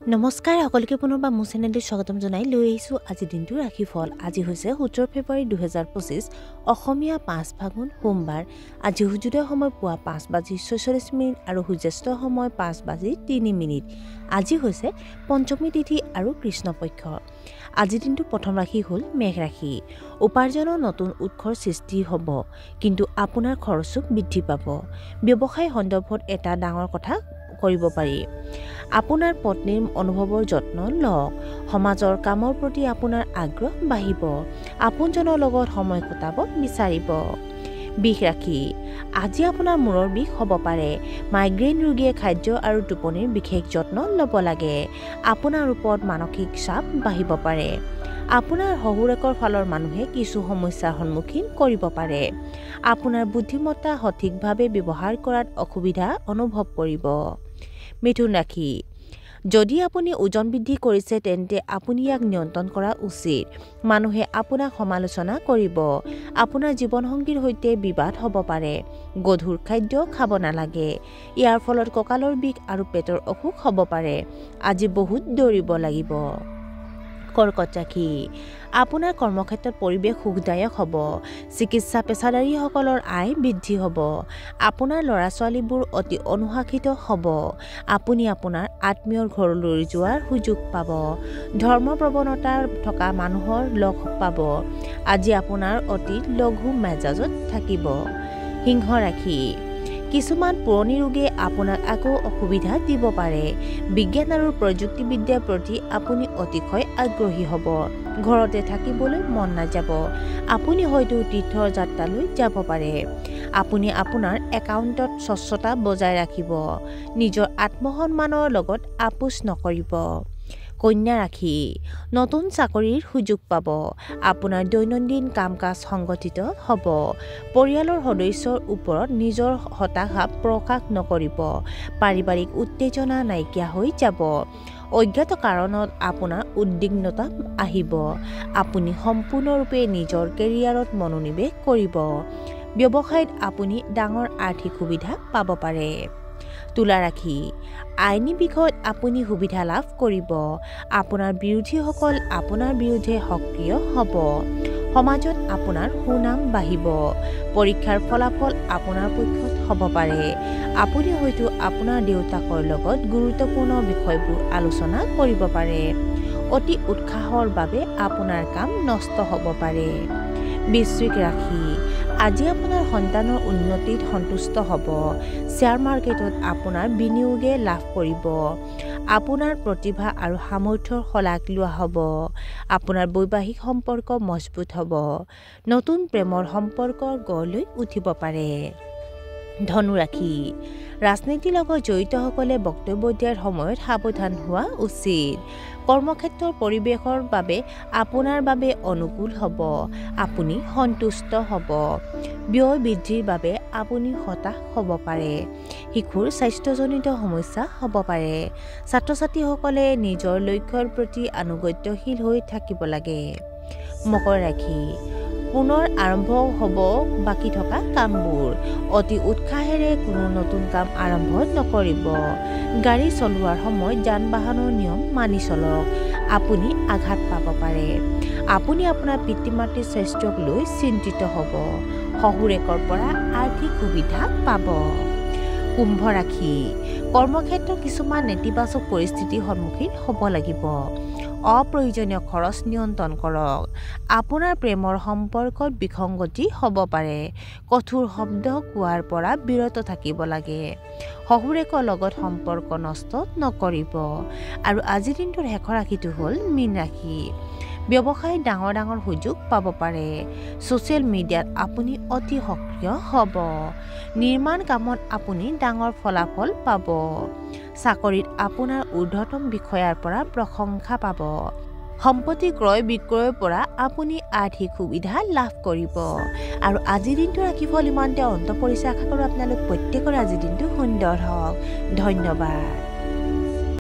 নমস্কাৰ সকলোকে পুনৰবাৰ মোৰ চেনেলটো স্বাগতম জনাই লৈ আহিছোঁ আজিৰ দিনটোৰ ৰাশিফল। আজি হৈছে 17 ফেব্ৰুৱাৰী 2025 অসমীয়া 5 ফাগুন সোমবাৰ। আজি সূৰ্যোদয় সময় পুৱা 5:46 আৰু সূৰ্যাস্ত সময় 5:03। আজি হৈছে পঞ্চমী তিথি আৰু কৃষ্ণপক্ষ। আজিৰ দিনটোৰ প্ৰথম ৰাশি হ'ল মেঘ ৰাশি। উপাৰ্জনৰ নতুন উৎসৰ সৃষ্টি হ'ব, কিন্তু আপোনাৰ খৰচো বৃদ্ধি পাব। ব্যৱসায় সন্দৰ্ভত এটা ডাঙৰ কথা কৰিব পাৰি। আপোনাৰ পত্নীৰ অনুভৱৰ যত্ন লওক। সমাজৰ কামৰ প্ৰতি আপোনাৰ আগ্ৰহ বাঢ়িব। আপোনজনৰ লগত সময় কটাব বিচাৰিব। বিষ ৰাশি। আজি আপোনাৰ মূৰৰ বিষ হ'ব পাৰে। মাইগ্ৰেইন ৰোগীয়ে খাদ্য আৰু টোপনিৰ বিশেষ যত্ন ল'ব লাগে। আপোনাৰ ওপৰত মানসিক চাপ বাঢ়িব পাৰে। আপোনাৰ শহুৰেকৰ ফালৰ মানুহে কিছু সমস্যাৰ সন্মুখীন কৰিব পাৰে। আপোনাৰ বুদ্ধিমত্তা সঠিকভাৱে ব্যৱহাৰ কৰাত অসুবিধা অনুভৱ কৰিব। মিথুন ৰাশি। যদি আপুনি ওজন বৃদ্ধি কৰিছে তেন্তে আপুনি ইয়াক নিয়ন্ত্ৰণ কৰা উচিত। মানুহে আপোনাক সমালোচনা কৰিব। আপোনাৰ জীৱনসংগীৰ সৈতে বিবাদ হ'ব পাৰে। গধুৰ খাদ্য খাব নালাগে। ইয়াৰ ফলত কঁকালৰ বিষ আৰু পেটৰ অসুখ হ'ব পাৰে। আজি বহুত দৌৰিব লাগিব। কৰ্কট ৰাশি। আপোনাৰ কৰ্মক্ষেত্ৰত পৰিৱেশ সুখদায়ক হ'ব। চিকিৎসা পেছাদাৰীসকলৰ আয় বৃদ্ধি হ'ব। আপোনাৰ ল'ৰা ছোৱালীবোৰ অতি অনুশাসিত হ'ব। আপুনি আপোনাৰ আত্মীয়ৰ ঘৰলৈ যোৱাৰ সুযোগ পাব। ধৰ্ম প্ৰৱণতা থকা মানুহৰ লগ পাব। আজি আপোনাৰ অতি লঘু মেজাজত থাকিব। সিংহ ৰাশি। কিছুমান পুৰণি ৰোগে আপোনাক আকৌ অসুবিধা দিব পাৰে। বিজ্ঞান আৰু প্ৰযুক্তিবিদ্যাৰ প্ৰতি আপুনি অতিশয় আগ্ৰহী হ'ব। ঘৰতে থাকিবলৈ মন নাযাব। আপুনি হয়তো তীৰ্থযাত্ৰালৈ যাব পাৰে। আপুনি আপোনাৰ একাউণ্টত স্বচ্ছতা বজাই ৰাখিব। নিজৰ আত্মসন্মানৰ লগত আপোচ নকৰিব। কন্যা ৰাশি। নতুন চাকৰিৰ সুযোগ পাব। আপোনাৰ দৈনন্দিন কাম কাজ সংগঠিত হ'ব। পৰিয়ালৰ সদস্যৰ ওপৰত নিজৰ হতাশা প্ৰকাশ নকৰিব। পাৰিবাৰিক উত্তেজনা নাইকিয়া হৈ যাব। অজ্ঞাত কাৰণত আপোনাৰ উদ্বিগ্নতা আহিব। আপুনি সম্পূৰ্ণৰূপে নিজৰ কেৰিয়াৰত মনোনিৱেশ কৰিব। ব্যৱসায়ত আপুনি ডাঙৰ আৰ্থিক সুবিধা পাব পাৰে। তুলা ৰাশি। আইনী বিষয়ত আপুনি সুবিধা লাভ কৰিব। আপোনাৰ বিৰোধীসকল আপোনাৰ বিৰুদ্ধে সক্ৰিয় হ'ব। সমাজত আপোনাৰ সুনাম বাঢ়িব। পৰীক্ষাৰ ফলাফল আপোনাৰ পক্ষত হ'ব পাৰে। আপুনি হয়তো আপোনাৰ দেউতাকৰ লগত গুৰুত্বপূৰ্ণ বিষয়বোৰ আলোচনা কৰিব পাৰে। অতি উৎসাহৰ বাবে আপোনাৰ কাম নষ্ট হ'ব পাৰে। বৃশ্চিক ৰাশি। আজি আপোনাৰ সন্তানৰ উন্নতিত সন্তুষ্ট হ'ব। শ্বেয়াৰ মাৰ্কেটত আপোনাৰ বিনিয়োগে লাভ কৰিব। আপোনাৰ প্ৰতিভা আৰু সামৰ্থ্যৰ শলাগ লোৱা হ'ব। আপোনাৰ বৈবাহিক সম্পৰ্ক মজবুত হ'ব। নতুন প্ৰেমৰ সম্পৰ্ক গঢ় লৈ উঠিব পাৰে। ধনু ৰাশি। ৰাজনীতিৰ লগত জড়িতসকলে বক্তব্য দিয়াৰ সময়ত সাৱধান হোৱা উচিত। কৰ্মক্ষেত্ৰৰ পৰিৱেশৰ বাবে আপোনাৰ বাবে অনুকূল হ'ব। আপুনি সন্তুষ্ট হ'ব। ব্যয় বৃদ্ধিৰ বাবে আপুনি হতাশ হ'ব পাৰে। শিশুৰ স্বাস্থ্যজনিত সমস্যা হ'ব পাৰে। ছাত্ৰ ছাত্ৰীসকলে নিজৰ লক্ষ্যৰ প্ৰতি আনুগত্যশীল হৈ থাকিব লাগে। মকৰ ৰাশি। পুনৰ আৰম্ভ হ'ব বাকী থকা কামবোৰ। অতি উৎসাহেৰে কোনো নতুন কাম আৰম্ভ নকৰিব। গাড়ী চলোৱাৰ সময়ত যান বাহনৰ নিয়ম মানি চলক। আপুনি আঘাত পাব পাৰে। আপুনি আপোনাৰ পিতৃ মাতৃৰ স্বাস্থ্যক লৈ চিন্তিত হ'ব। শহুৰেকৰ পৰা আৰ্থিক সুবিধা পাব। কুম্ভ ৰাশি। কৰ্মক্ষেত্ৰত কিছুমান নেতিবাচক পৰিস্থিতিৰ সন্মুখীন হ'ব লাগিব। অপ্ৰয়োজনীয় খৰচ নিয়ন্ত্ৰণ কৰক। আপোনাৰ প্ৰেমৰ সম্পৰ্কত বিসংগতি হ'ব পাৰে। কঠোৰ শব্দ কোৱাৰ পৰা বিৰত থাকিব লাগে। শহুৰেকৰ লগত সম্পৰ্ক নষ্ট নকৰিব। আৰু আজিৰ দিনটোৰ শেষৰ ৰাশিটো হ'ল মীন ৰাশি। ব্যৱসায়ত ডাঙৰ ডাঙৰ সুযোগ পাব পাৰে। ছ'চিয়েল মিডিয়াত আপুনি অতি সক্ৰিয় হ'ব। নিৰ্মাণ কামত আপুনি ডাঙৰ ফলাফল পাব। চাকৰিত আপোনাৰ ঊৰ্ধ্বতম বিষয়াৰ পৰা প্ৰশংসা পাব। সম্পত্তি ক্ৰয় বিক্ৰয়ৰ পৰা আপুনি আৰ্থিক সুবিধা লাভ কৰিব। আৰু আজিৰ দিনটোৰ ৰাশিফল ইমানতে অন্ত পৰিছে। আশা কৰোঁ আপোনালোক প্ৰত্যেকৰে আজিৰ দিনটো সুন্দৰ হওক। ধন্যবাদ।